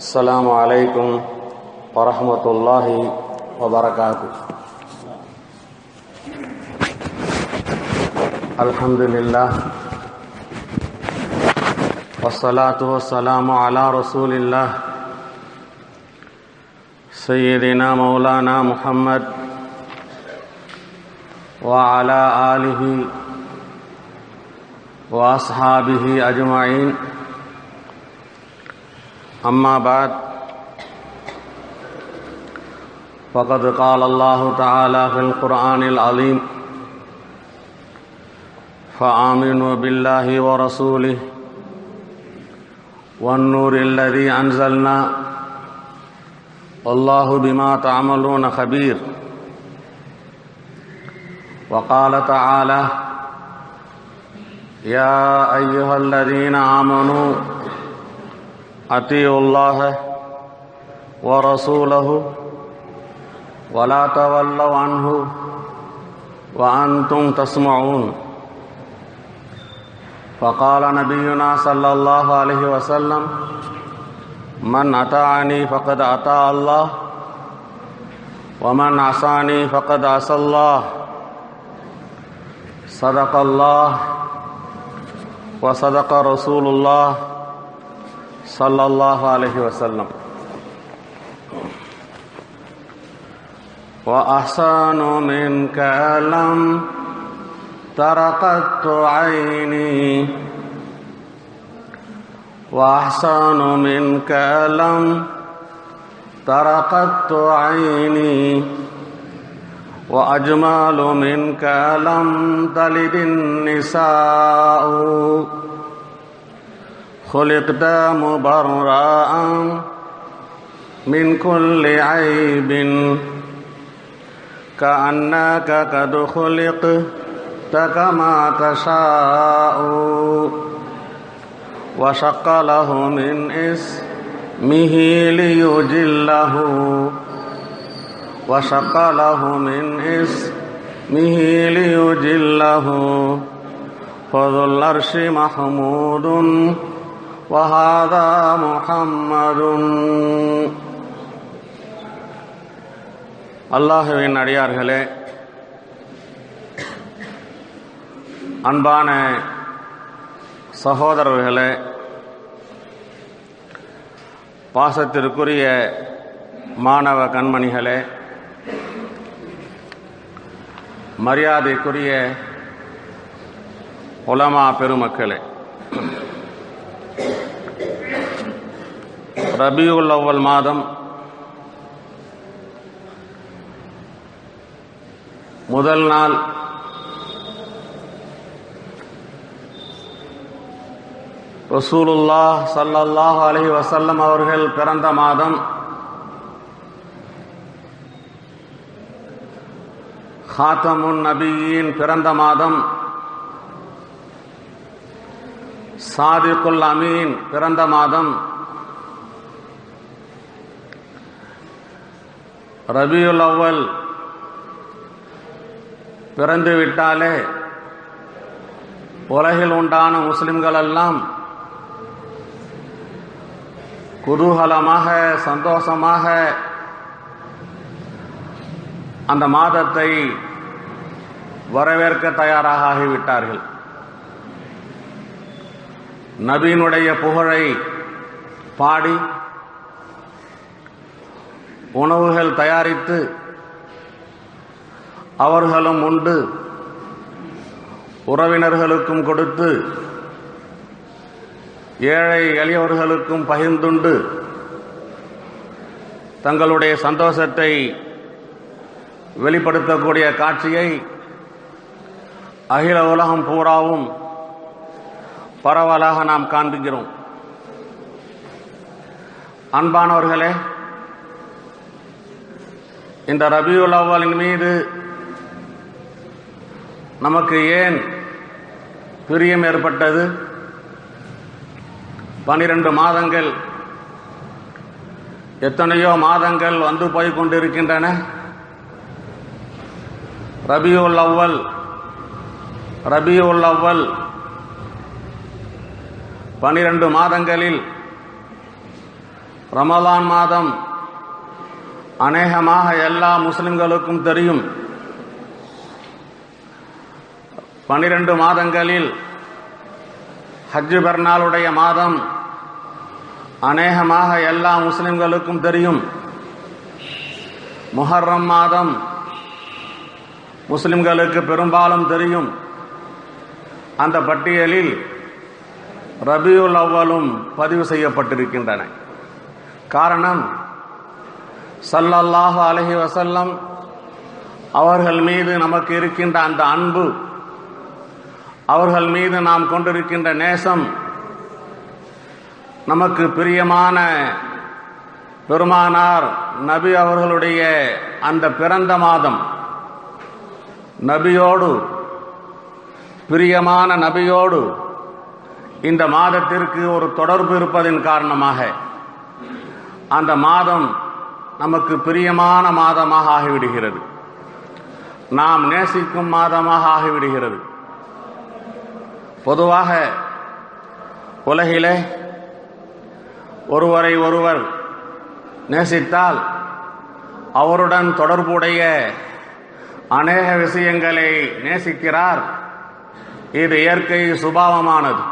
السلام عليكم ورحمة الله وبركاته. الحمد لله والصلاة والسلام على رسول الله سيدنا مولانا محمد وعلى آله وأصحابه أجمعين. أما بعد فقد قال الله تعالى في القرآن العظيم: فآمنوا بالله ورسوله والنور الذي أنزلنا والله بما تعملون خبير. وقال تعالى: يا أيها الذين آمنوا أطيعوا الله ورسوله ولا تولوا عنه وأنتم تسمعون. فقال نبينا صلى الله عليه وسلم: من أطاعني فقد أطاع الله ومن عصاني فقد عصى الله. صدق الله وصدق رسول الله صلى الله عليه وسلم. وأحسن منك لم ترقت عيني وأحسن منك لم ترقت عيني وأجمل منك لم تلد النساء. خلقت مبرأ من كل عيب كأنك قد خلقت كما تشاء. وشق له من اسمه ليجله وشق له من اسمه ليجله. فذو العرش محمود وهذا محمد. அல்லாஹ்வின் அடியார்களே, அன்பான சகோதரர்களே, பாசத்திற்குரிய மாணவ கண்மணிகளே, மரியாதைக்குரிய உலமா பெருமக்களே, ரபியுல் அவ்வல் மாதம் முதல் நாள் ரசூலுல்லாஹ் ஸல்லல்லாஹு அலைஹி வஸல்லம் அவர்கள் பிறந்த மாதம். ஹாத்தமுன் நபியின் பிறந்த மாதம். சாதிகுல் அமீன் பிறந்த மாதம். ரபியுல் அவ்வல் பிறந்து விட்டாலே உலகில் உண்டான முஸ்லிம்கள் எல்லாம் குதூகலமாக சந்தோஷமாக அந்த மாதத்தை வரவேற்க தயாராக ஆகிவிட்டார்கள். நபியினுடைய புகழை பாடி உணவுகள் தயாரித்து அவர்களும் உண்டு உறவினர்களுக்கும் கொடுத்து ஏழை எளியவர்களுக்கும் பகிர்ந்துண்டு தங்களுடைய சந்தோஷத்தை வெளிப்படுத்தக்கூடிய காட்சியை அகில உலகம் பூராவும் பரவலாக நாம் காண்பிக்கிறோம். அன்பானவர்களே, இந்த ரபியுல் அவ்வலின் மீது நமக்கு ஏன் பிரியம் ஏற்பட்டது? 12 மாதங்கள், எத்தனையோ மாதங்கள் வந்து போய் கொண்டிருக்கின்றன. ரபியுல் அவ்வல் 12 மாதங்களில் ரமலான் மாதம் அநேகமாக எல்லா முஸ்லிம்களுக்கும் தெரியும். 12 மாதங்களில் ஹஜ் பெருநாளுடைய மாதம் அநேகமாக எல்லா முஸ்லிம்களுக்கும் தெரியும். முஹர்ரம் மாதம் முஸ்லிம்களுக்கு பெரும்பாலும் தெரியும். அந்த பட்டியலில் ரபியுல் அவ்வலும் பதிவு செய்யப்பட்டிருக்கின்றன. காரணம், ஸல்லல்லாஹு அலைஹி வஸல்லம் அவர்கள் மீது நமக்கு இருக்கின்ற அந்த அன்பு, அவர்கள் மீது நாம் கொண்டிருக்கின்ற நேசம், நமக்கு பிரியமான பெருமானார் நபி அவர்களுடைய அந்த பிறந்த மாதம், நபியோடு பிரியமான நபியோடு இந்த மாதத்திற்கு ஒரு தொடர்பு இருப்பதின் காரணமாக அந்த மாதம் நமக்கு பிரியமான மாதமாக ஆகிவிடுகிறது, நாம் நேசிக்கும் மாதமாக ஆகிவிடுகிறது. பொதுவாக உலகிலே ஒருவரை ஒருவர் நேசித்தால் அவருடன் தொடர்புடைய அநேக விஷயங்களை நேசிக்கிறார். இது இயற்கை சுபாவமானது.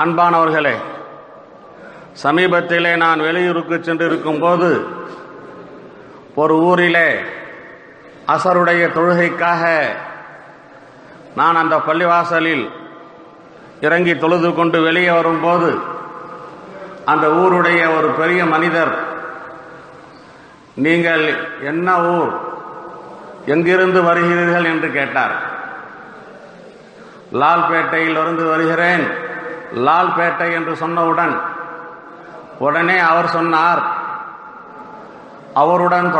அன்பானவர்களே, சமீபத்திலே நான் வெளியூருக்கு சென்றிருக்கும் போது ஒரு ஊரிலே அசருடைய தொழுகைக்காக நான் அந்த பள்ளிவாசலில் இறங்கி தொழுது கொண்டு வெளியே வரும்போது அந்த ஊருடைய ஒரு பெரிய மனிதர், நீங்கள் என்ன ஊர், எங்கிருந்து வருகிறீர்கள் என்று கேட்டார். லால்பேட்டையிலிருந்து வருகிறேன், லால்பேட்டை என்று சொன்னவுடன் உடனே அவர் சொன்னார், அவருக்கு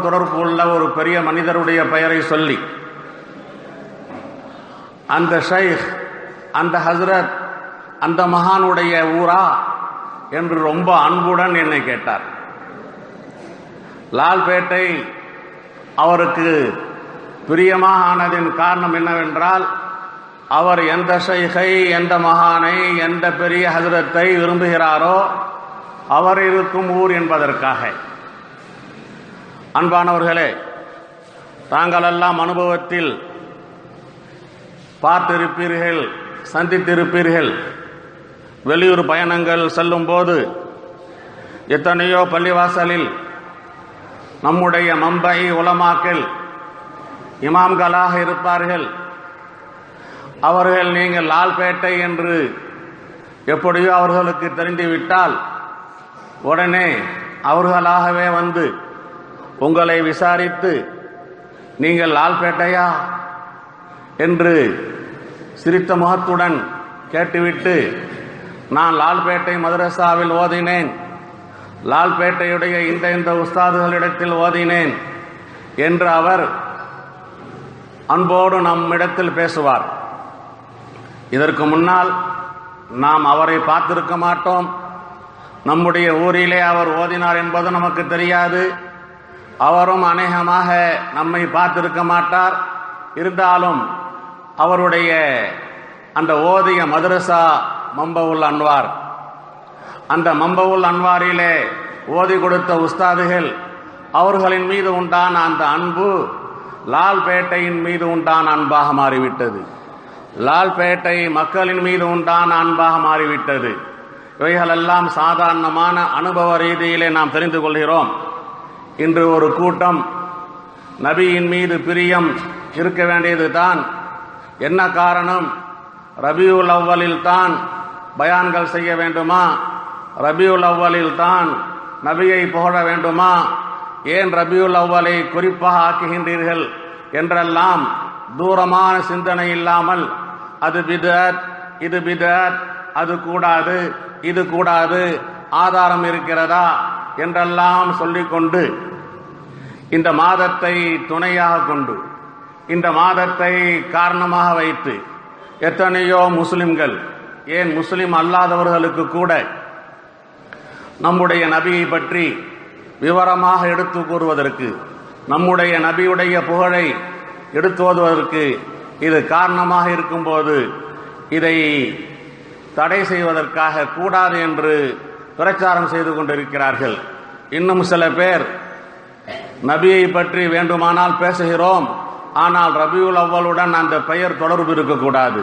தொடர்பு உள்ள ஒரு பெரிய மனிதருடைய பெயரை சொல்லி, அந்த ஷைக், அந்த ஹஸ்ரத், அந்த மகானுடைய ஊரா என்று ரொம்ப அன்புடன் என்னை கேட்டார். லால்பேட்டை அவருக்கு பிரியமாக ஆனதின் காரணம் என்னவென்றால், அவர் எந்த ஷைகை, எந்த மகானை, எந்த பெரிய ஹஜ்ரத்தை விரும்புகிறாரோ அவர் இருக்கும் ஊர் என்பதற்காக. அன்பானவர்களே, தாங்களெல்லாம் அனுபவத்தில் பார்த்திருப்பீர்கள், சந்தித்திருப்பீர்கள். வெளியூர் பயணங்கள் செல்லும் போது எத்தனையோ பள்ளிவாசலில் நம்முடைய மம்பை உலமாக்கள் இமாம்களாக இருப்பார்கள். அவர்கள் நீங்கள் லால்பேட்டை என்று எப்படியோ அவர்களுக்கு தெரிந்துவிட்டால் உடனே அவர்களாகவே வந்து உங்களை விசாரித்து, நீங்கள் லால்பேட்டையா என்று சிரித்த முகத்துடன் கேட்டுவிட்டு, நான் லால்பேட்டை மதரசாவில் ஓதினேன், லால்பேட்டையுடைய இந்த உஸ்தாதுகளிடத்தில் ஓதினேன் என்று அவர் அன்போடு நம்மிடத்தில் பேசுவார். இதற்கு முன்னால் நாம் அவரை பார்த்திருக்க மாட்டோம். நம்முடைய ஊரிலே அவர் ஓதினார் என்பது நமக்கு தெரியாது. அவரும் அநேகமாக நம்மை பார்த்திருக்க மாட்டார். இருந்தாலும் அவருடைய அந்த ஓதிய மதரசா மம்பவுல் அன்வார், அந்த மம்பவுல் அன்வாரிலே ஓதி கொடுத்த உஸ்தாதுகள், அவர்களின் மீது உண்டான அந்த அன்பு லால்பேட்டையின் மீது உண்டான அன்பாக மாறிவிட்டது. லால்பேட்டை மக்களின் மீது உண்டான அன்பாக மாறிவிட்டது. இவைகளெல்லாம் சாதாரணமான அனுபவ ரீதியிலே நாம் தெரிந்து கொள்கிறோம். இன்று ஒரு கூட்டம் நபியின் மீது பிரியம் இருக்க வேண்டியது தான். என்ன காரணம்? ரபியுல் அவ்வலில் தான் பயான்கள் செய்ய வேண்டுமா? ரபியுல் அவ்வலில் தான் நபியை புகழ வேண்டுமா? ஏன் ரபியுல் அவ்வலை குறிப்பாக ஆக்குகின்றீர்கள் என்றெல்லாம் தூரமான சிந்தனை இல்லாமல், அது பிதஅத், இது பிதஅத், அது கூடாது, இது கூடாது, ஆதாரம் இருக்கிறதா என்றெல்லாம் சொல்லிக்கொண்டு, இந்த மாதத்தை துணையாக கொண்டு, இந்த மாதத்தை காரணமாக வைத்து எத்தனையோ முஸ்லிம்கள், ஏன் முஸ்லிம் அல்லாதவர்களுக்கு கூட நம்முடைய நபியை பற்றி விவரமாக எடுத்து கூறுவதற்கு, நம்முடைய நபியுடைய புகழை எடுத்து ஓதுவதற்கு இது காரணமாக இருக்கும்போது, இதை தடை செய்வதற்காக கூடாது என்று பிரச்சாரம் செய்து கொண்டிருக்கிறார்கள். இன்னும் சில பேர் நபியை பற்றி வேண்டுமானால் பேசுகிறோம், ஆனால் ரபியுல் அவ்வளுடன் அந்த பெயர் தொடர்பு இருக்கக்கூடாது.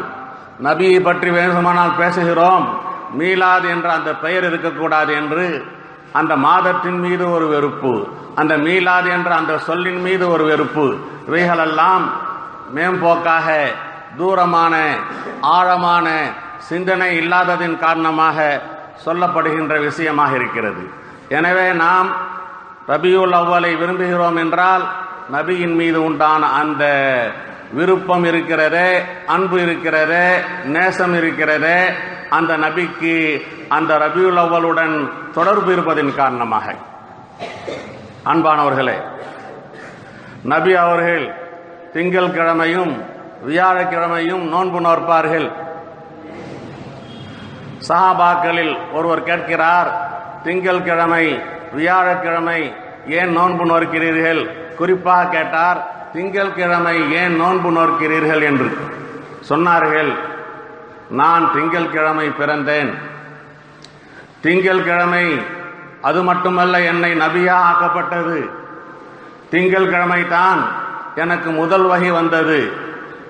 நபியை பற்றி வேண்டுமானால் பேசுகிறோம், மீலாத் என்ற அந்த பெயர் இருக்கக்கூடாது என்று அந்த மாதத்தின் மீது ஒரு வெறுப்பு, அந்த மீலாத் என்ற அந்த சொல்லின் மீது ஒரு வெறுப்பு, இவைகளெல்லாம் மேம்போக்காக தூரமான ஆழமான சிந்தனை இல்லாததின் காரணமாக சொல்லப்படுகின்ற விஷயமாக இருக்கிறது. எனவே நாம் ரபியுல் அவ்வலை விரும்புகிறோம் என்றால் நபியின் மீது உண்டான அந்த விருப்பம் இருக்கிறதே, அன்பு இருக்கிறதே, நேசம் இருக்கிறதே, அந்த நபிக்கு அந்த ரபியுல் அவ்வளுடன் தொடர்பு இருப்பதின் காரணமாக. அன்பானவர்களே, நபி அவர்கள் திங்கள் கிழமையும் வியாழக்கிழமையும் நோன்பு நோற்பார்கள். சஹாபாக்களில் ஒருவர் கேட்கிறார், திங்கள் கிழமை வியாழக்கிழமை ஏன் நோன்பு நோக்கிறீர்கள்? குறிப்பாக கேட்டார், திங்கள் கிழமை ஏன் நோன்பு நோக்கிறீர்கள் என்று. சொன்னார்கள், நான் திங்கள் கிழமை பிறந்தேன், திங்கள் கிழமை அது மட்டுமல்ல என்னை நபியா ஆக்கப்பட்டது, திங்கள் கிழமை தான் எனக்கு முதல் வஹி வந்தது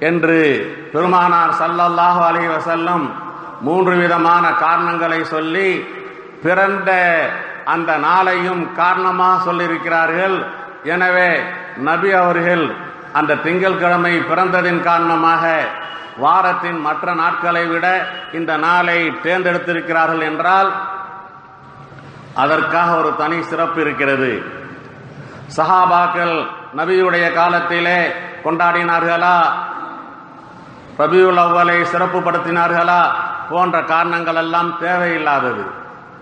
என்று பெருமானார் ஸல்லல்லாஹு அலைஹி வஸல்லம் 3 விதமான காரணங்களை சொல்லி பிறந்த அந்த நாளையும் காரணமாக சொல்லியிருக்கிறார்கள். எனவே நபி அவர்கள் அந்த திங்கள் கிழமை பிறந்ததின் காரணமாக வாரத்தின் மற்ற நாட்களை விட இந்த நாளை தேர்ந்தெடுத்திருக்கிறார்கள் என்றால் அதற்காக ஒரு தனி சிறப்பு இருக்கிறது. சஹாபாக்கள் நபியுடைய காலத்திலே கொண்டாடினார்களா, ரபியுல் அவ்வலை சிறப்புப்படுத்தினார்களா போன்ற காரணங்கள் எல்லாம் தேவையில்லாதது.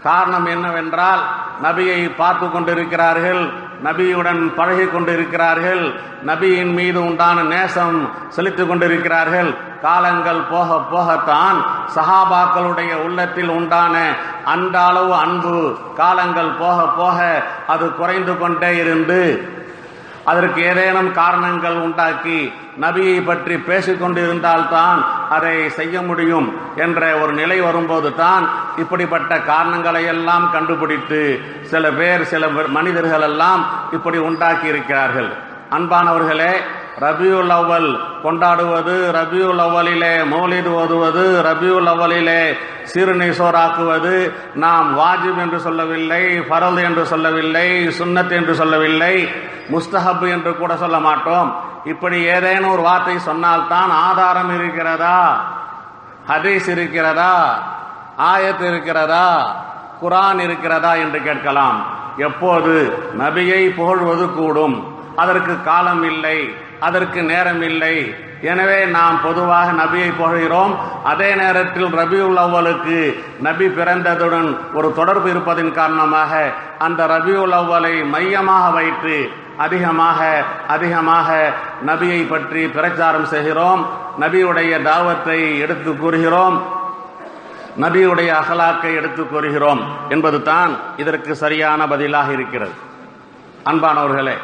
காரணம் என்னவென்றால் நபியை பார்த்து கொண்டிருக்கிறார்கள், நபியுடன் பழகி கொண்டிருக்கிறார்கள், நபியின் மீது உண்டான நேசம் செலுத்திக் கொண்டிருக்கிறார்கள். காலங்கள் போக போகத்தான் சஹாபாக்களுடைய உள்ளத்தில் உண்டான அந்த அளவு அன்பு காலங்கள் போக போக அது குறைந்து கொண்டே இருந்து அதற்கு ஏதேனும் காரணங்கள் உண்டாக்கி நபியை பற்றி பேசிக்கொண்டிருந்தால்தான் அதை செய்ய முடியும் என்ற ஒரு நிலை வரும்போது தான் இப்படிப்பட்ட காரணங்களை எல்லாம் கண்டுபிடித்து சில மனிதர்கள் எல்லாம் இப்படி உண்டாக்கி இருக்கிறார்கள். அன்பானவர்களே, ரபியுல் அவ்வல் கொண்டாடுவது, ரபியுல் அவ்வலிலே மௌலித் ஓதுவது, ரபியுல் அவ்வலிலே சீருணை சோறாக்குவது நாம் வாஜிப் என்று சொல்லவில்லை, ஃபரல் என்று சொல்லவில்லை, சுன்னத் என்று சொல்லவில்லை, முஸ்தஹப் என்று கூட சொல்ல மாட்டோம். இப்படி ஏதேனும் ஒரு வார்த்தை சொன்னால்தான் ஆதாரம் இருக்கிறதா, ஹதீஸ் இருக்கிறதா, ஆயத் இருக்கிறதா, குர்ஆன் இருக்கிறதா என்று கேட்கலாம். எப்போது நபியை புகழ்வது கூடும், அதற்கு காலம் இல்லை, அதற்கு நேரம் இல்லை. எனவே நாம் பொதுவாக நபியை புகழ்கிறோம். அதே நேரத்தில் ரபியுல் அவ்வலுக்கு நபி பிறந்ததுடன் ஒரு தொடர்பு இருப்பதின் காரணமாக அந்த ரபியுல் அவ்வலை மையமாக வைத்து அதிகமாக நபியை பற்றி பிரச்சாரம் செய்கிறோம், நபியுடைய தாவத்தை எடுத்து கூறுகிறோம், நபியுடைய அகலாக்கை எடுத்து கூறுகிறோம் என்பது தான் இதற்கு சரியான பதிலாக இருக்கிறது. அன்பானவர்களே,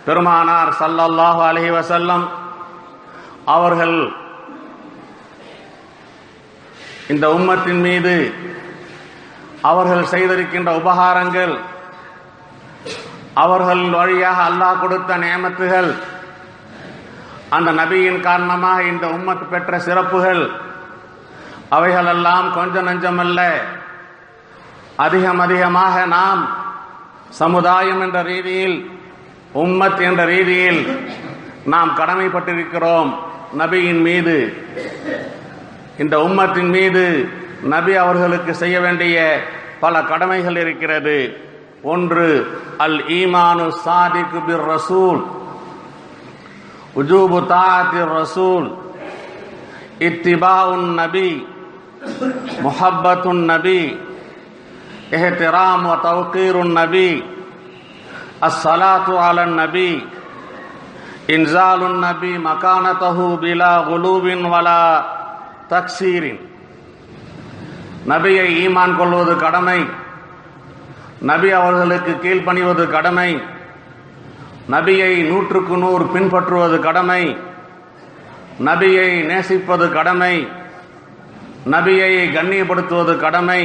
பெருமானார் ஸல்லல்லாஹு அலைஹி வஸல்லம் அவர்கள் இந்த உம்மத்தின் மீது அவர்கள் செய்திருக்கின்ற உபகாரங்கள், அவர்கள் வழியாக அல்லாஹ் கொடுத்த நியமத்துகள், அந்த நபியின் காரணமாக இந்த உம்மத் பெற்ற சிறப்புகள், அவைகளெல்லாம் கொஞ்சம் நஞ்சமல்ல. அதிகமாக நாம் சமுதாயம் என்ற ரீதியில், உம்மத் என்ற ரீதியில் நாம் கடமைப்பட்டிருக்கிறோம் நபியின் மீது. இந்த உம்மத்தின் மீது நபி அவர்களுக்கு செய்ய வேண்டிய பல கடமைகள் இருக்கிறது. ஒன்று, அல் ஈமானு சாதிக் பிர் ரசூல், உஜூபு தாஅத்திர் ரசூல், இத்திபாஉன் நபி, முஹப்பத்துன் நபி, இஹ்திராம் வ தவ்கீருன் நபி, அஸ்ஸலாத்து அலன் நபி, இன்சாலுன் நபி மகானதஹு பிலா குலூபின் வலா தக்சீரின். நபியை ஈமான் கொள்வது கடமை, நபி அவர்களுக்கு கீழ்ப்பணிவது கடமை, நபியை 100க்கு 100 பின்பற்றுவது கடமை, நபியை நேசிப்பது கடமை, நபியை கண்ணியப்படுத்துவது கடமை,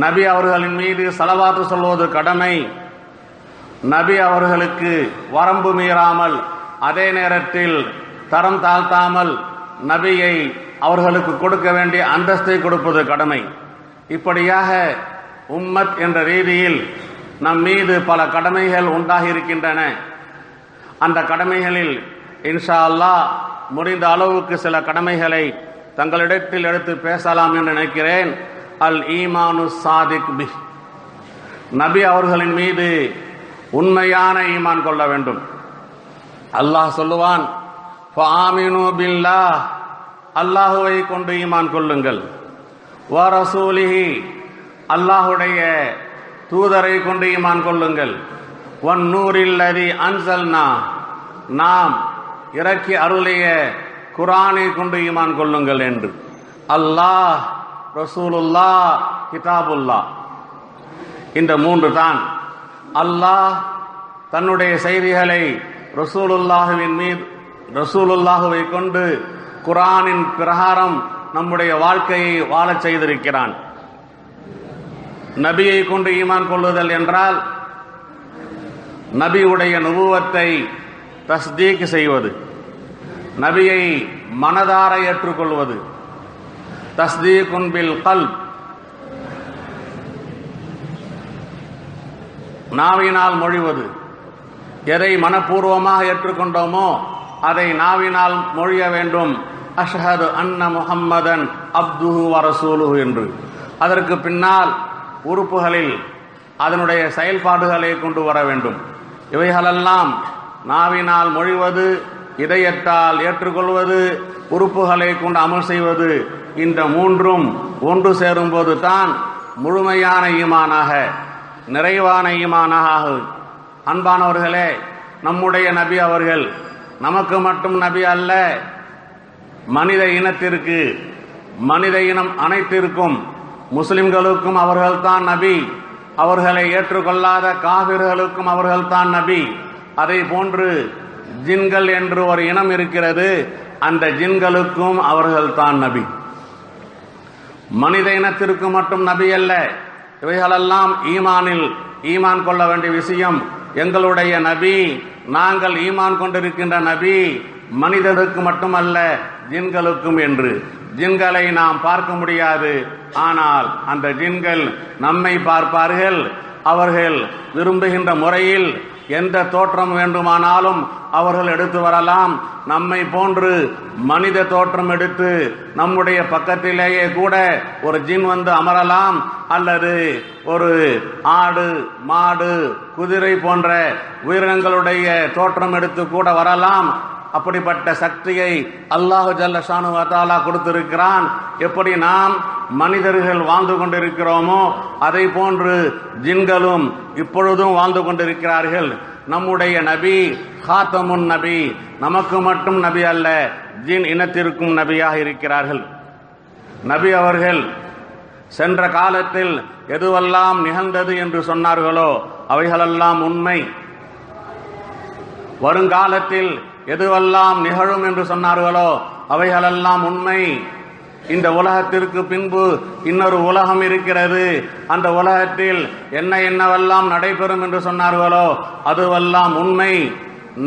நபி அவர்களின் மீது ஸலவாத்து சொல்வது கடமை, நபி அவர்களுக்கு வரம்பு மீறாமல் அதே நேரத்தில் தரம் தாழ்த்தாமல் நபியை அவர்களுக்கு கொடுக்க வேண்டிய அந்தஸ்தை கொடுப்பது கடமை. இப்படியாக உம்மத் என்ற ரீதியில் நம் மீது பல கடமைகள் உண்டாகி இருக்கின்றன. அந்த கடமைகளில் இன்ஷா அல்லாஹ் முடிந்த அளவுக்கு சில கடமைகளை தங்களிடத்தில் எடுத்து பேசலாம் என்று நினைக்கிறேன். அல் ஈமானு சாதிக் பி, நபி அவர்களின் மீது உண்மையான ஈமான் கொள்ள வேண்டும். அல்லாஹ் சொல்லுவான், ஃபஆமினு பில்லாஹ், அல்லாஹுவை கொண்டு ஈமான் கொள்ளுங்கள், வ ரசூலிஹி, அல்லாஹுடைய தூதரை கொண்டு ஈமான் கொள்ளுங்கள், வன் நூரில்லதி அன்சல்னா, நாம் இறக்கி அருளிய குர்ஆனை கொண்டு ஈமான் கொள்ளுங்கள் என்று. அல்லாஹ், ரசூலுல்லாஹ், கிதாபுல்லாஹ், இந்த மூன்று தான். அல்லாஹ் தன்னுடைய செய்திகளை ரசூலுல்லாஹுவை கொண்டு குர்ஆனின் பிரகாரம் நம்முடைய வாழ்க்கையை வாழச் செய்திருக்கிறான். நபியை கொண்டு ஈமான் கொள்ளுதல் என்றால் நபியுடைய நுபுவத்தை தஸ்தீக் செய்வது, நபியை மனதார ஏற்றுக்கொள்வது. தஸ்தீகுன் பில் கல்ப், நாவினால் மொழிவது. எதை மனப்பூர்வமாக ஏற்றுக்கொண்டோமோ அதை நாவினால் மொழிய வேண்டும். அஷ்ஹது அன்ன முஹம்மதன் அப்துஹு வ ரசூலுஹு என்று. அதற்கு பின்னால் உறுப்புகளில் அதனுடைய செயல்பாடுகளை கொண்டு வர வேண்டும். இவைகளெல்லாம் நாவினால் மொழிவது, இதயத்தால் ஏற்றுக்கொள்வது, உறுப்புகளை கொண்டு அமல் செய்வது, இந்த மூன்றும் ஒன்று சேரும்போது தான் முழுமையான ஈமானாக, நிறைவான ஈமானாக. அன்பானவர்களே, நம்முடைய நபி அவர்கள் நமக்கு மட்டும் நபி அல்ல, மனித இனத்திற்கு, மனித இனம் அனைத்திற்கும், முஸ்லிம்களுக்கும் அவர்கள்தான் நபி, அவர்களை ஏற்றுக்கொள்ளாத காபிர்களுக்கும் அவர்கள்தான் நபி. அதை போன்று ஜின்கள் என்று ஒரு இனம் இருக்கிறது, அந்த ஜின்களுக்கும் அவர்கள்தான் நபி. மனித இனத்திற்கு மட்டும் நபி அல்ல. இவைகளெல்லாம் ஈமானில் ஈமான் கொள்ள வேண்டிய விஷயம். எங்களுடைய நபி, நாங்கள் ஈமான் கொண்டிருக்கின்ற நபி மனிதருக்கு மட்டுமல்ல ஜின்களுக்கும் என்று. ஜின்களை நாம் பார்க்க முடியாது, ஆனால் அந்த ஜின்கள் நம்மை பார்ப்பார்கள். அவர்கள் விரும்புகின்ற முறையில் எந்த தோற்றம் வேண்டுமானாலும் அவர்கள் எடுத்து வரலாம். நம்மை போன்று மனித தோற்றம் எடுத்து நம்முடைய பக்கத்திலேயே கூட ஒரு ஜின் வந்து அமரலாம், அல்லது ஒரு ஆடு, மாடு, குதிரை போன்ற உயிரினங்களுடைய தோற்றம் எடுத்து கூட வரலாம். அப்படிப்பட்ட சக்தியை அல்லாஹு ஜல்ல ஷானு வ தஆலா கொடுத்திருக்கிறான். எப்படி நாம் மனிதர்கள் வாழ்ந்து கொண்டிருக்கிறோமோ அதை போன்று ஜின்களும் இப்பொழுதும் வாழ்ந்து கொண்டிருக்கிறார்கள். நம்முடைய நபி ஹாத்தமுன் நபி, நமக்கு மட்டும் நபி அல்ல, ஜின் இனத்திற்கும் நபியாக இருக்கிறார்கள். நபி அவர்கள் சென்ற காலத்தில் எதுவெல்லாம் நிகழ்ந்தது என்று சொன்னார்களோ அவைகளெல்லாம் உண்மை. வருங்காலத்தில் எதுவெல்லாம் நிகழும் என்று சொன்னார்களோ அவைகளெல்லாம் உண்மை. இந்த உலகத்திற்கு பின்பு இன்னொரு உலகம் இருக்கிறது, அந்த உலகத்தில் என்னவெல்லாம் நடைபெறும் என்று சொன்னார்களோ அதுவெல்லாம் உண்மை.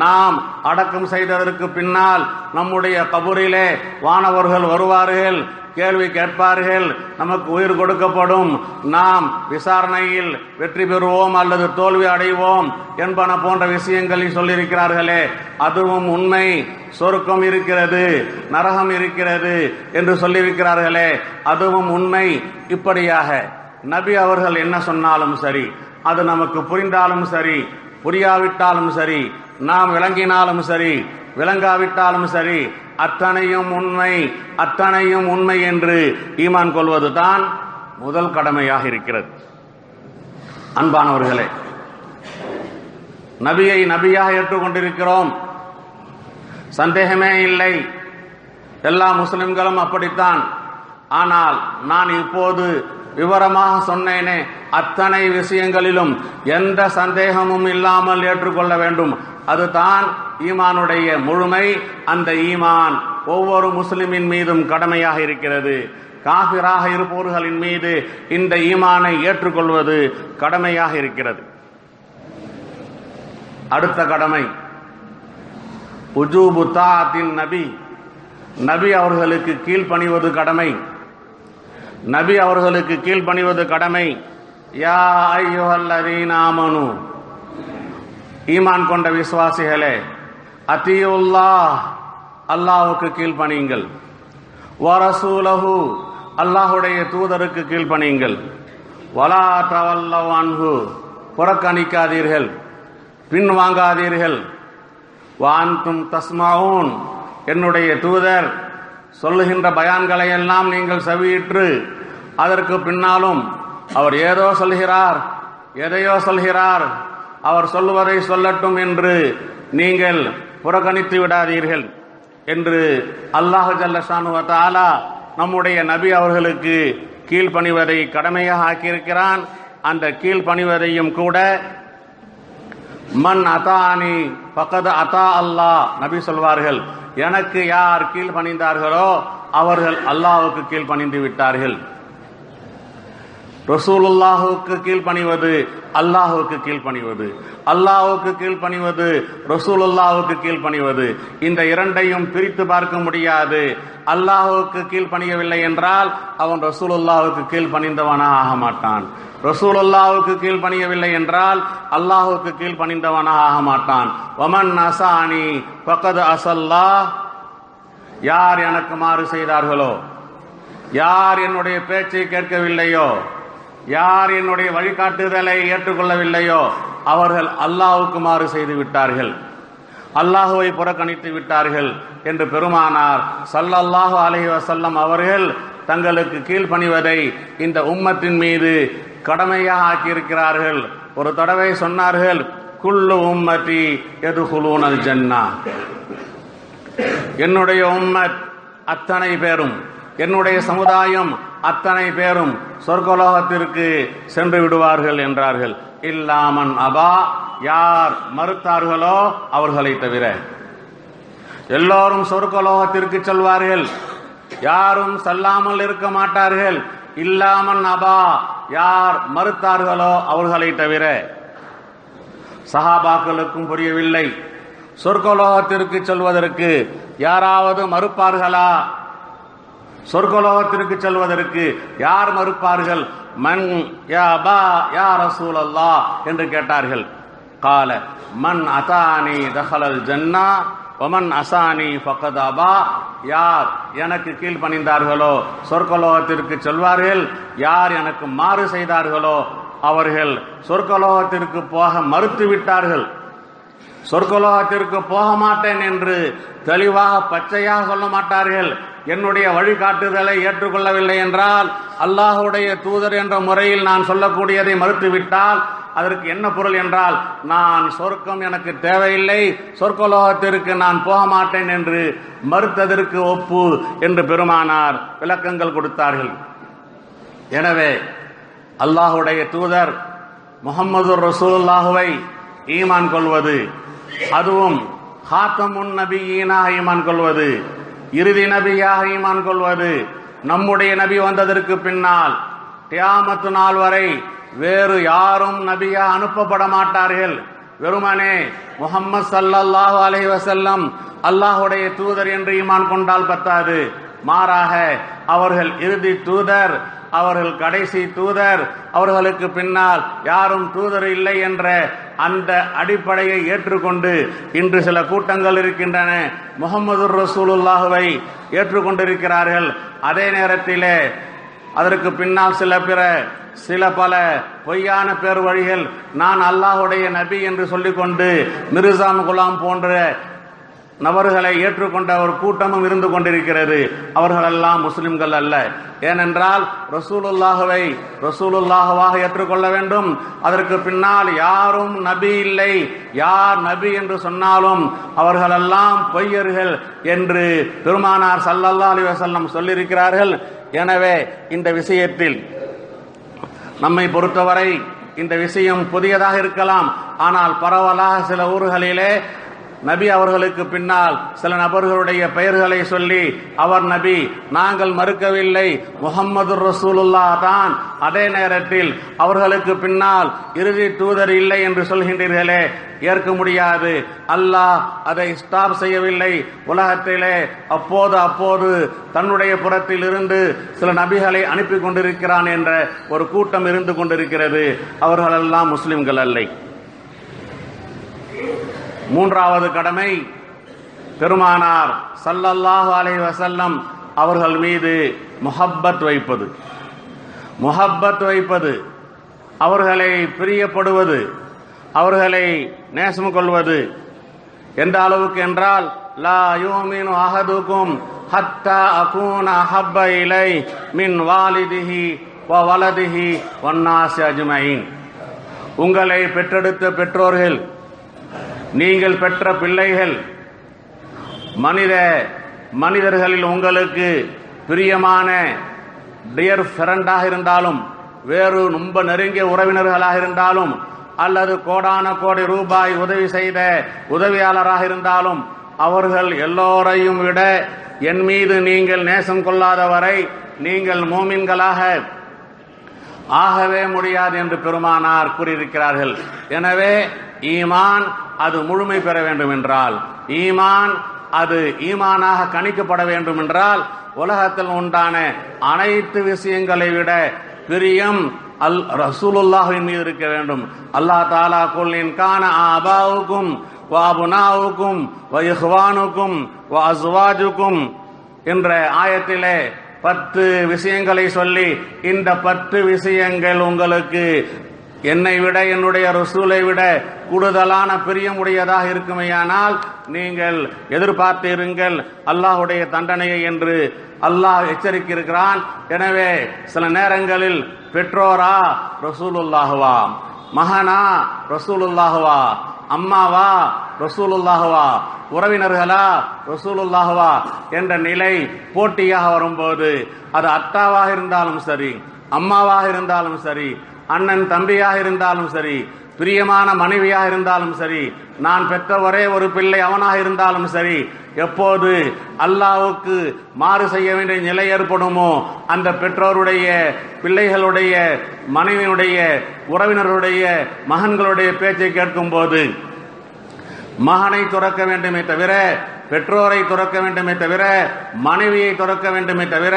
நாம் அடக்கம் செய்ததற்கு பின்னால் நம்முடைய கபூரிலே வானவர்கள் வருவார்கள், கேள்வி கேட்பார்கள், நமக்கு உயிர் கொடுக்கப்படும், நாம் விசாரணையில் வெற்றி பெறுவோம் அல்லது தோல்வி அடைவோம் என்பன போன்ற விஷயங்களை சொல்லியிருக்கிறார்களே, அதுவும் உண்மை. சொர்க்கம் இருக்கிறது, நரகம் இருக்கிறது என்று சொல்லியிருக்கிறார்களே, அதுவும் உண்மை. இப்படியாக நபி அவர்கள் என்ன சொன்னாலும் சரி, அது நமக்கு புரிந்தாலும் சரி, புரியாவிட்டாலும் சரி, நாம் விளங்கினாலும் சரி, விளங்காவிட்டாலும் சரி, அத்தனையும் உண்மை, அத்தனையும் உண்மை என்று ஈமான் கொள்வதுதான் முதல் கடமையாக இருக்கிறது. அன்பானவர்களே, நபியை நபியாக ஏற்றுக்கொண்டிருக்கிறோம், சந்தேகமே இல்லை. எல்லா முஸ்லிம்களும் அப்படித்தான். ஆனால் நான் இப்போது விவரமாக சொன்னேனே, அத்தனை விஷயங்களிலும் எந்த சந்தேகமும் இல்லாமல் ஏற்றுக்கொள்ள வேண்டும். அதுதான் ஈமானுடைய முழுமை. அந்த ஈமான் ஒவ்வொரு முஸ்லிமின் மீதும் கடமையாக இருக்கிறது. காஃபிராக இருப்பவர்களின் மீது இந்த ஈமானை ஏற்றுக்கொள்வது கடமையாக இருக்கிறது. அடுத்த கடமை உஜூபு தாஅத்தின் நபி, நபி அவர்களுக்கு கீழ்ப்பணிவது கடமை. நபி அவர்களுக்கு கீழ்ப்பணிவது கடமை. யா அய்யுஹல்லதீன ஆமனு, ஈமான் கொண்ட விசுவாசிகளே, அத்தியுல்லாஹ், அல்லாஹ்வுக்கு கீழ்ப்பணியுங்கள். வரசூலஹு, அல்லாஹ்வுடைய தூதருக்கு கீழ்ப்பணியுங்கள். வலா தவல்லவ் அன்ஹு, புறக்கணிக்காதீர்கள், பின்வாங்காதீர்கள். வான்தும் தஸ்மஊன், என்னுடைய தூதர் சொல்லுகின்ற பயான்களை எல்லாம் நீங்கள் செவியிற்று அதற்கு பின்னாலும் அவர் ஏதோ சொல்கிறார், எதையோ சொல்கிறார், அவர் சொல்லுவதை சொல்லட்டும் என்று நீங்கள் புறக்கணித்து விடாதீர்கள் என்று அல்லாஹ் ஜல்ல ஷானுஹு வ தஆலா நம்முடைய நபி அவர்களுக்கு கீழ்ப்பணிவதை கடமையாக ஆக்கியிருக்கிறான். அந்த கீழ்ப்பணிவதையும் கூட மன் அதானி ஃபகத் அதா அல்லாஹ், நபி சொல்வார்கள், எனக்கு யார் கீழ்ப்பணிந்தார்களோ அவர்கள் அல்லாஹ்வுக்கு கீழ்ப்பணிந்து விட்டார்கள். ரசூலுல்லாஹுக்கு கீழ்ப்பணிவது அல்லாஹுக்கு கீழ்ப்பணிவது, அல்லாஹுக்கு கீழ்ப்பணிவது ரசூலுல்லாஹுக்கு கீழ்ப்பணிவது, இந்த இரண்டையும் பிரித்து பார்க்க முடியாது. அல்லாஹுக்கு கீழ்ப்பணியவில்லை என்றால் அவன் ரசூலுல்லாஹுக்கு கீழ்ப்பணிந்தவனாக ஆக மாட்டான். ரசூலுல்லாஹுக்கு கீழ்ப்பணியவில்லை என்றால் அல்லாஹுக்கு கீழ்ப்பணிந்தவனாக ஆக மாட்டான். வமன் அசானி ஃபகத் அஸல்லாஹ், யார் எனக்கு மாறு செய்தார்களோ, யார் என்னுடைய பேச்சை கேட்கவில்லையோ, யார் என்னுடைய வழிகாட்டுதலை ஏற்றுக்கொள்ளவில்லையோ அவர்கள் அல்லாஹ்வுக்கு மாறு செய்து விட்டார்கள், அல்லாஹுவை புறக்கணித்து விட்டார்கள் என்று பெருமானார் ஸல்லல்லாஹு அலைஹி வஸல்லம் அவர்கள் தங்களுக்கு கீழ்ப்பணிவதை இந்த உம்மத்தின் மீது கடமையாக ஆக்கியிருக்கிறார்கள். ஒரு தடவை சொன்னார்கள், குல்லு உம்மதி யதுகுலூனல் ஜன்னா, என்னுடைய உம்மத் அத்தனை பேரும், என்னுடைய சமுதாயம் அத்தனை பேரும் சொர்க்கலோகத்திற்கு சென்று விடுவார்கள் என்றார்கள். இல்லாமன் அபா, யார் மறுத்தார்களோ அவர்களை தவிர. எல்லோரும் சொர்க்கலோகத்திற்கு செல்வார்கள், யாரும் செல்லாமல் இருக்க மாட்டார்கள். இல்லாமன் அபா, யார் மறுத்தார்களோ அவர்களை தவிர. சஹாபாக்களுக்கும் புரியவில்லை, சொர்க்கலோகத்திற்கு செல்வதற்கு யாராவது மறுப்பார்களா? சொர்க்கலோகத்திற்கு செல்வதற்கு யார் மறுப்பார்கள்? மன் யா பா யா ரசூலல்லாஹ் என்று கேட்டார்கள். கால மன் அதானி தஹலல் ஜன்னா வமன் அசானி ஃபகத் அபா, யார் எனக்கு கீழ்ப்பணிந்தார்களோ சொர்க்கலோகத்திற்கு செல்வார்கள், யார் எனக்கு மாறு செய்தார்களோ அவர்கள் சொர்க்கலோகத்திற்கு போக மறுத்து விட்டார்கள். சொர்க்கலோகத்திற்கு போக மாட்டேன் என்று தெளிவாக பச்சையாக சொல்ல மாட்டார்கள். என்னுடைய வழிகாட்டுதலை ஏற்றுக்கொள்ளவில்லை என்றால், அல்லாஹுடைய தூதர் என்ற முறையில் நான் சொல்லக்கூடியதை மறுத்துவிட்டால் அதற்கு என்ன பொருள் என்றால், நான் சொர்க்கம் எனக்கு தேவையில்லை, சொர்க்கலோகத்திற்கு நான் போக மாட்டேன் என்று மறுத்ததற்கு ஒப்பு என்று பெருமானார் விளக்கங்கள் கொடுத்தார்கள். எனவே அல்லாஹுடைய தூதர் முஹம்மது ரசூலுல்லாஹுவை ஈமான் கொள்வது, அதுவும் ஹாத்தமுன் நபியீனாக ஈமான் கொள்வது, இறுதி நபியாக ஈமான் கொள்வது, நம்முடைய நபி வந்ததற்கு பின்னால் கியாமத்து நாள் வரை வேறு யாரும் நபியா அனுப்பப்பட மாட்டார்கள். வெறுமனே முஹம்மது ஸல்லல்லாஹு அலைஹி வஸல்லம் அல்லாஹுடைய தூதர் என்று ஈமான் கொண்டால் பத்தாது. மாறாக அவர்கள் இறுதி தூதர், அவர்கள் கடைசி தூதர், அவர்களுக்கு பின்னால் யாரும் தூதர் இல்லை என்ற அந்த அடிப்படையை ஏற்றுக்கொண்டு இன்று சில கூட்டங்கள் இருக்கின்றன, முஹம்மது ரசூலுல்லாஹுவை ஏற்றுக்கொண்டிருக்கிறார்கள். அதே நேரத்திலே அதற்கு பின்னால் சில பல பொய்யான பேர் வழிகள், நான் அல்லாஹுடைய நபி என்று சொல்லிக்கொண்டு மிர்சா குலாம் போன்ற நபர்களை ஏற்றுக்கொண்ட ஒரு கூட்டமும் இருந்து கொண்டிருக்கிறது. அவர்களெல்லாம் முஸ்லிம்கள் அல்ல. ஏனென்றால் ரசூலுல்லாஹுவை ரசூலுல்லாஹுவாக ஏற்றுக்கொள்ள வேண்டும். அதற்கு பின்னால் யாரும் நபி இல்லை, யார் நபி என்று சொன்னாலும் அவர்களெல்லாம் பொய்யர்கள் என்று பெருமானார் ஸல்லல்லாஹு அலைஹி வஸல்லம் சொல்லியிருக்கிறார்கள். எனவே இந்த விஷயத்தில் நம்மை பொறுத்தவரை இந்த விஷயம் புதியதாக இருக்கலாம். ஆனால் பரவலாக சில ஊர்களிலே நபி அவர்களுக்கு பின்னால் சில நபர்களுடைய பெயர்களை சொல்லி அவர் நபி, நாங்கள் மறுக்கவில்லை, முஹம்மது ரசூலுல்லாஹ் தான், அதே நேரத்தில் அவர்களுக்கு பின்னால் இறுதி தூதர் இல்லை என்று சொல்கின்றீர்களே, ஏற்க முடியாது. அல்லாஹ் அதை ஸ்டாப் செய்யவில்லை. உலகத்திலே அப்போது தன்னுடைய புறத்தில் இருந்து சில நபிகளை அனுப்பி கொண்டிருக்கிறான் என்ற ஒரு கூட்டம் இருந்து கொண்டிருக்கிறது. அவர்களெல்லாம் முஸ்லிம்கள் அல்ல. மூன்றாவது கடமை, பெருமானார் ஸல்லல்லாஹு அலைஹி வஸல்லம் அவர்கள் மீது முஹப்பத் வைப்பது, அவர்களை பிரியப்படுவது, அவர்களை நேசம் கொள்வது. எந்த அளவுக்கு என்றால், லா யூமினு அஹதுக்கும் ஹத்தா அகூன அஹப்ப இலை மின் வாலிதிஹி வ வலதிஹி வன்னாஸி அஜ்மஈன். உங்களை பெற்றெடுத்த பெற்றோர்கள், நீங்கள் பெற்ற பிள்ளைகள், மனிதர்களில் உங்களுக்கு பிரியமான டியர் ஃப்ரெண்டாக இருந்தாலும், வேறு ரொம்ப நெருங்கிய உறவினர்களாக இருந்தாலும், அல்லது கோடான கோடி ரூபாய் உதவி செய்த உதவியாளராக இருந்தாலும், அவர்கள் எல்லோரையும் விட என் மீது நீங்கள் நேசம் கொள்ளாத வரை நீங்கள் மூமின்களாக ஆகவே முடியாது என்று பெருமானார் கூறியிருக்கிறார்கள். எனவே ஈமான் அது முழுமை பெற வேண்டும் என்றால், ஈமான் அது ஈமானாக கணிக்கப்பட வேண்டும் என்றால், உலகத்தில் உண்டான அனைத்து விஷயங்களை விட பிரியம் ரசூலுல்லாஹின் மீது இருக்க வேண்டும். அல்லாஹ் தஆலா குல்லின் கான ஆபாவுக்கும் வ அப்னாவுக்கும் வ இஹ்வானுக்கும் வ அஸ்வாஜுக்கும் என்ற ஆயத்திலே 10 விஷயங்களை சொல்லி, இந்த 10 விஷயங்கள் உங்களுக்கு என்னை விட, என்னுடைய ரசூலை விட கூடுதலான பிரியமுடையதாக இருக்குமையானால் நீங்கள் எதிர்பார்த்து இருங்கள் அல்லாஹ்வுடைய தண்டனையை என்று அல்லாஹ் எச்சரிக்கிறான். எனவே சில நேரங்களில் பெற்றோரா ரசூலுல்லாஹுவா, மகனா ரசூலுல்லாஹுவா, அம்மாவா ரசூலுல்லாஹுவா, உறவினர்களா ரசூலுல்லாஹுவா என்ற நிலை போட்டியாக வரும்போது, அது அத்தாவாக இருந்தாலும் சரி, அம்மாவாக இருந்தாலும் சரி, அண்ணன் தம்பியாக இருந்தாலும் சரி, பிரியமான மனைவியாக இருந்தாலும் சரி, நான் பெற்ற ஒரே ஒரு பிள்ளை அவனாக இருந்தாலும் சரி, எப்போது அல்லாஹ்வுக்கு மாறு செய்ய வேண்டிய நிலை ஏற்படுமோ, அந்த பெற்றோருடைய, பிள்ளைகளுடைய, மனைவியினுடைய, உறவினர்களுடைய, மகன்களுடைய பேச்சை கேட்கும் போது மகனை துறக்க வேண்டுமே தவிர, பெற்றோரை துறக்க வேண்டுமே தவிர, மனைவியை துறக்க வேண்டுமே தவிர,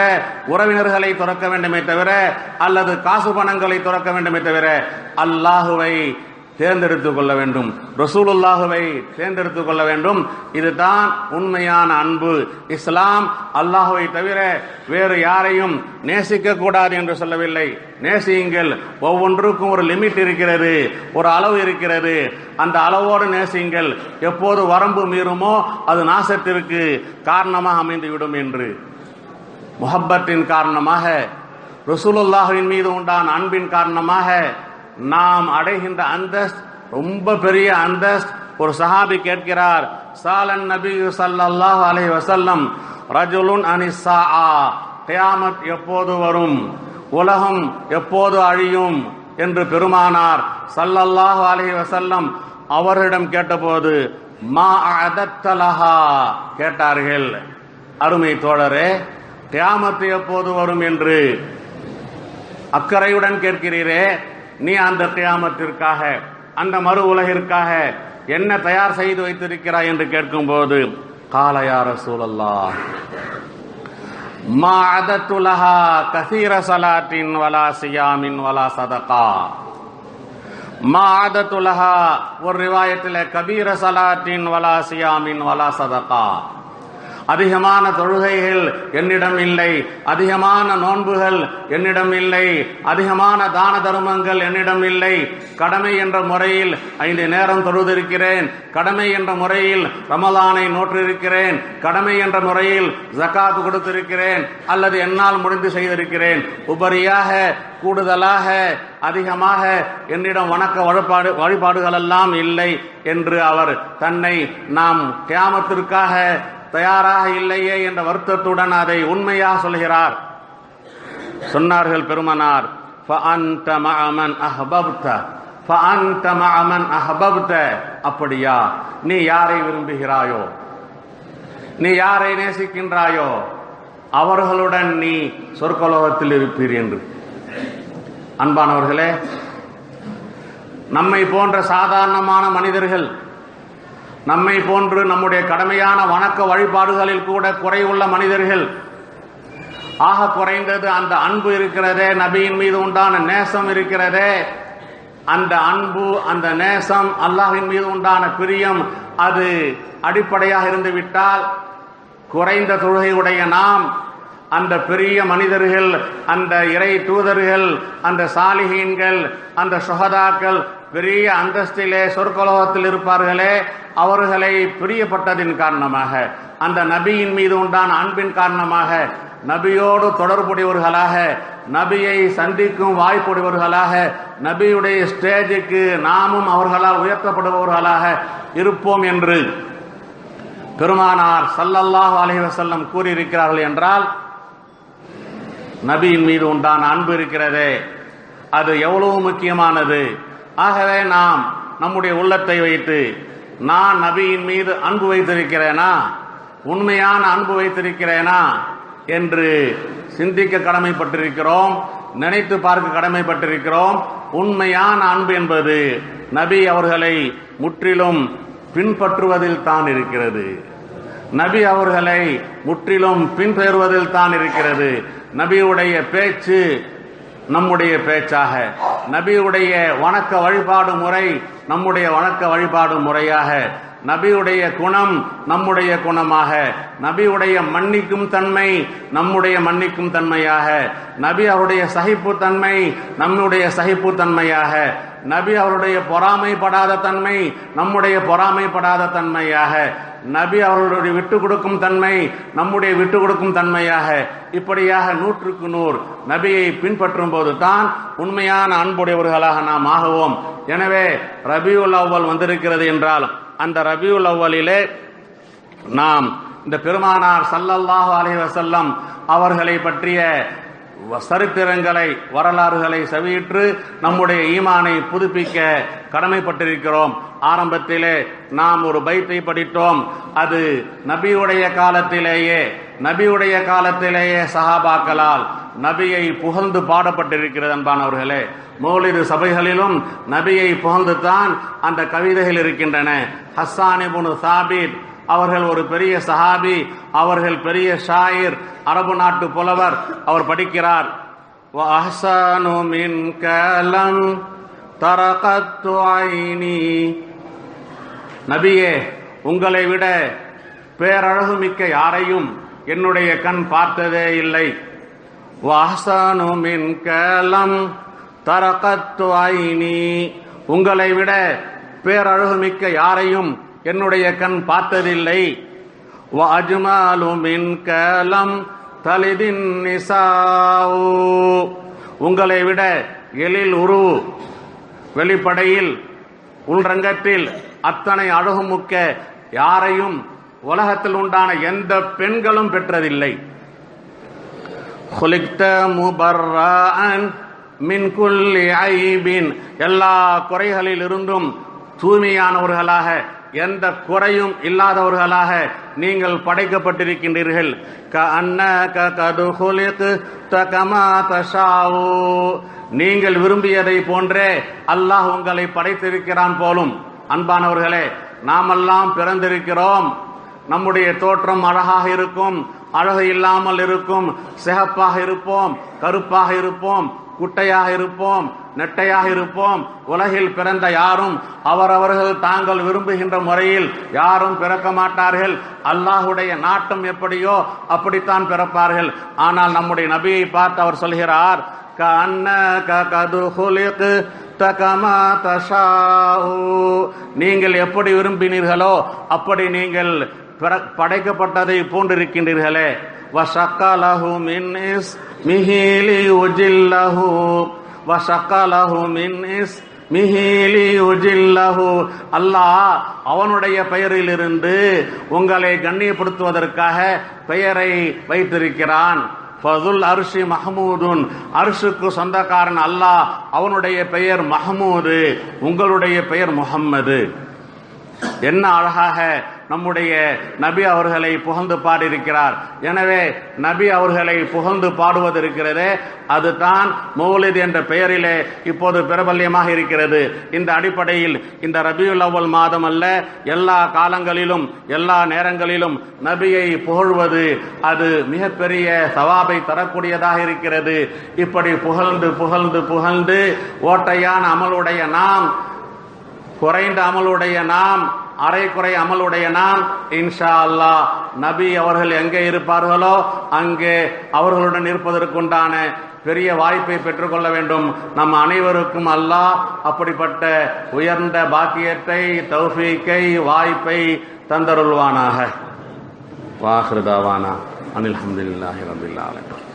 உறவினர்களை துறக்க வேண்டுமே தவிர, அல்லது காசு பணங்களை துறக்க வேண்டுமே தவிர, அல்லாஹுவை தேர்ந்தெடுத்துக் கொள்ள வேண்டும், ரசூலுல்லாஹுவை தேர்ந்தெடுத்துக் கொள்ள வேண்டும். இதுதான் உண்மையான அன்பு. இஸ்லாம் அல்லாஹுவை தவிர வேறு யாரையும் நேசிக்க கூடாது என்று சொல்லவில்லை. நேசியுங்கள், ஒவ்வொன்றுக்கும் ஒரு லிமிட் இருக்கிறது, ஒரு அளவு இருக்கிறது, அந்த அளவோடு நேசியுங்கள். எப்போது வரம்பு மீறுமோ அது நாசத்திற்கு காரணமாக அமைந்துவிடும் என்று. முஹப்பத்தின் காரணமாக, ரசூலுல்லாஹின் மீது உண்டான அன்பின் காரணமாக நாம் அடைகின்ற அந்தஸ்து ரொம்ப பெரிய அந்தஸ்து. ஒரு சஹாபி கேட்கிறார், சாலன் நபி ஸல்லல்லாஹு அலைஹி வஸல்லம் ரஜுலுன் அனிஸ்ஸாஆ, கியாமத் எப்போது வரும், உலகம் எப்போது அழியும் என்று பெருமானார் ஸல்லல்லாஹு அலைஹி வஸல்லம் அவரிடம் கேட்டபோது, மா அஅதத்தலஹா கேட்டார்கள். அருமை தோழரே, கியாமத் எப்போது வரும் என்று அக்கறையுடன் கேட்கிறீரே, நீ அந்த கியாமத்திற்காக, அந்த மறு உலகிற்காக என்ன தயார் செய்து வைத்திருக்கிறாய் என்று கேட்கும்போது, கால யா ரசூலல்லாஹ் மா அதத்து லஹா கஸீர ஸலாத்தின் வலா சியாமின் வலா ஸதகா. மா அதத்து லஹா ஒரு ரிவாயத்தில் கபீர ஸலாத்தின் வலா சியாமின் வலா ஸதகா. அதிகமான தொழுகைகள் என்னிடம் இல்லை, அதிகமான நோன்புகள் என்னிடம் இல்லை, அதிகமான தான தர்மங்கள் என்னிடம் இல்லை. கடமை என்ற முறையில் 5 நேரம் தொழுதிருக்கிறேன், கடமை என்ற முறையில் ரமலானை நோற்றிருக்கிறேன், கடமை என்ற முறையில் ஜகாத் கொடுத்திருக்கிறேன், அல்லது என்னால் முடிந்து செய்திருக்கிறேன். உபரியாக, கூடுதலாக, அதிகமாக என்னிடம் வணக்க வழிபாடுகள் எல்லாம் இல்லை என்று அவர் தன்னை நாம் கியாமத்திற்காக தயாராக இல்லையே என்ற வருத்தத்துடன் அதை உண்மையாக சொல்கிறார். சொன்னார்கள் பெருமனார், ஃபஅன்த மஅ மன் அஹ்பப்த ஃபஅன்த மஅ மன் அஹ்பப்த, அப்படியா நீ யாரை விரும்புகிறாயோ, நீ யாரை நேசிக்கின்றாயோ அவர்களுடன் நீ சொர்க்கலோகத்தில் இருப்பீர் என்று. அன்பானவர்களே, நம்மை போன்ற சாதாரணமான மனிதர்கள், நம்மை போன்று நம்முடைய கடமையான வணக்க வழிபாடுகளில் கூட குறைவுள்ள மனிதர்கள், ஆக குறைந்தது அந்த அன்பு இருக்கிறதே, நபியின் மீது உண்டான நேசம் இருக்கிறதே, அந்த அன்பு அந்த நேசம் அல்லாஹ்வின் மீது உண்டான பிரியம் அது அடிப்படையாக இருந்து விட்டால் குறைந்த தொழுகையுடைய நாம் அந்த பெரிய மனிதர்கள், அந்த இறை தூதர்கள், அந்த சாலிஹீன்கள், அந்த சுஹதாக்கள் பெரிய அந்தஸ்திலே சொர்க்கலோகத்தில் இருப்பார்களே, அவர்களை பிரியப்பட்டதின் காரணமாக, அந்த நபியின் மீது உண்டான அன்பின் காரணமாக, நபியோடு தொடர்புடையவர்களாக, நபியை சந்திக்கும் வாய்ப்புடையவர்களாக, நபியுடைய ஸ்டேஜுக்கு நாமும் அவர்களால் உயர்த்தப்படுபவர்களாக இருப்போம் என்று பெருமானார் ஸல்லல்லாஹு அலைஹி வஸல்லம் கூறியிருக்கிறார்கள் என்றால், நபியின் மீது உண்டான அன்பு இருக்கிறதே அது எவ்வளவு முக்கியமானது. ஆகவே நாம் நம்முடைய உள்ளத்தை வைத்து, நான் நபியின் மீது அன்பு வைத்திருக்கிறேனா, உண்மையான அன்பு வைத்திருக்கிறேனா என்று சிந்திக்க கடமைப்பட்டிருக்கிறோம், நினைத்து பார்க்க கடமைப்பட்டிருக்கிறோம். உண்மையான அன்பு என்பது நபி அவர்களை முற்றிலும் பின்பற்றுவதில் தான் இருக்கிறது. நபி அவர்களை முற்றிலும் பின்பற்றுவதில் தான் இருக்கிறது. நபியுடைய பேச்சு நம்முடைய பேச்சாக, நபியுடைய வணக்க வழிபாடு முறை நம்முடைய வணக்க வழிபாடு முறையாக, நபியுடைய குணம் நம்முடைய குணமாக, நபியுடைய மன்னிக்கும் தன்மை நம்முடைய மன்னிக்கும் தன்மையாக, நபி அவருடைய சகிப்பு தன்மை நம்முடைய சகிப்பு தன்மையாக, நபி அவருடைய பொறாமைப்படாத தன்மை நம்முடைய பொறாமைப்படாத தன்மையாக, நபி அவர்களுடைய விட்டு கொடுக்கும் தன்மை நம்முடைய விட்டு கொடுக்கும் தன்மையாக, இப்படியாக 100க்கு 100 நபியை பின்பற்றும் போது தான் உண்மையான அன்புடையவர்களாக நாம் ஆகுவோம். எனவே ரபியுல் அவ்வல் வந்திருக்கிறது என்றால், அந்த ரபியுல் அவ்வலிலே நாம் இந்த பெருமானார் ஸல்லல்லாஹு அலைஹி வஸல்லம் அவர்களை பற்றிய சரித்திரங்களை, வரலாறுகளை செவியிற்று நம்முடைய ஈமானை புதுப்பிக்க கடமைப்பட்டிருக்கிறோம். ஆரம்பத்திலே நாம் ஒரு பைத்தை படித்தோம். அது நபியுடைய காலத்திலேயே சஹாபாக்களால் நபியை புகழ்ந்து பாடப்பட்டிருக்கிறது. அன்பானவர்களே, மௌலிது சபைகளிலும் நபியை புகழ்ந்து தான் அந்த கவிதைகள் இருக்கின்றன. ஹஸ்ஸான் இப்னு சாபித் அவர்கள் ஒரு பெரிய சஹாபி, அவர்கள் பெரிய ஷாயிர், அரபு நாட்டு புலவர். அவர் படிக்கிறார், வ அஹ்ஸனு மின்க லம் தரகத்து ஐனி, நபியே உங்களை விட பேரழகு மிக்க யாரையும் என்னுடைய கண் பார்த்ததே இல்லை. வ அஹ்ஸனு மின்க லம் தரகத்து ஐனி, உங்களை விட பேரழகு மிக்க யாரையும் என்னுடைய கண் பார்த்ததில்லை. வ அஜ்மாலு மின்க லம் தலிதின் நிசாஉ, உங்களை விட எழில் உருவு, வெளிப்படையில் உள்ரங்கத்தில் அத்தனை அழகுமுக்க யாரையும் உலகத்தில் உண்டான எந்த பெண்களும் பெற்றதில்லை. குலிக்த முபர்ரஅன் மின் குல்லி ஐபின், எல்லா குறைகளில் இருந்தும் தூய்மையானவர்களாக, எந்த குறையும் இல்லாதவர்களாக நீங்கள் படைக்கப்பட்டிருக்கின்றீர்கள். கஅன்னக கது குலிக்த கமா தஷாஉ, நீங்கள் விரும்பியதை போன்றே அல்லாஹ் உங்களை படைத்திருக்கிறான் போலும். அன்பானவர்களே, நாமெல்லாம் பிறந்திருக்கிறோம், நம்முடைய தோற்றம் அழகாக இருக்கும், அழகு இல்லாமல் இருக்கும், சிகப்பாக இருப்போம், கருப்பாக இருப்போம், குட்டையாக இருப்போம், நெட்டையாக இருப்போம். உலகில் பிறந்த யாரும் அவரவர்கள் தாங்கள் விரும்புகின்ற முறையில் யாரும் பிறக்க மாட்டார்கள். அல்லாஹுடைய நாட்டம் எப்படியோ அப்படித்தான் பிறப்பார்கள். ஆனால் நம்முடைய நபியை பார்த்து அவர் சொல்கிறார், கஅன்னக கது குலிக்த கமா தஷாஉ, நீங்கள் எப்படி விரும்பினீர்களோ அப்படி நீங்கள் படைக்கப்பட்டதை போன்றிருக்கின்றீர்களே. வஷக்கலஹு மின் இஸ்மிஹி லியுஜில்லஹு, வஷக்கலஹு மின் இஸ்மிஹி லியுஜில்லஹு, அல்லாஹ் அவனுடைய பெயரிலிருந்து உங்களை கண்ணியப்படுத்துவதற்காக பெயரை வைத்திருக்கிறான். ஃபதுல் அர்ஷி மஹமூதுன், அர்ஷுக்கு சொந்தக்காரன் அல்லாஹ், அவனுடைய பெயர் மஹமூது, உங்களுடைய பெயர் முஹம்மது. என்ன அழகாக நம்முடைய நபி அவர்களை புகழ்ந்து பாடியிருக்கிறார். எனவே நபி அவர்களை புகழ்ந்து பாடுவது இருக்கிறதே, அதுதான் மௌலித் என்ற பெயரிலே இப்போது பிரபல்யமாக இருக்கிறது. இந்த அடிப்படையில் இந்த ரபியுல் அவ்வல் மாதம் அல்ல, எல்லா காலங்களிலும் எல்லா நேரங்களிலும் நபியை புகழ்வது அது மிகப்பெரிய சவாபை தரக்கூடியதாக இருக்கிறது. இப்படி புகழ்ந்து புகழ்ந்து புகழ்ந்து ஓட்டையான அமலுடைய நாம், குறைந்த அமலுடைய நாம், அரைக்குறை அமலுடைய நாம், இன்ஷா அல்லாஹ் நபி அவர்கள் எங்கே இருப்பார்களோ அங்கே அவர்களுடன் இருப்பதற்குண்டான பெரிய வாய்ப்பை பெற்றுக்கொள்ள வேண்டும். நம் அனைவருக்கும் அல்லாஹ் அப்படிப்பட்ட உயர்ந்த பாக்கியத்தை, தௌஃபீக்கை, வாய்ப்பை தந்தருள்வானாக. வாஹிரு தாவானா அனில் ஹம்துலில்லாஹி ரப்பில் ஆலமீன்.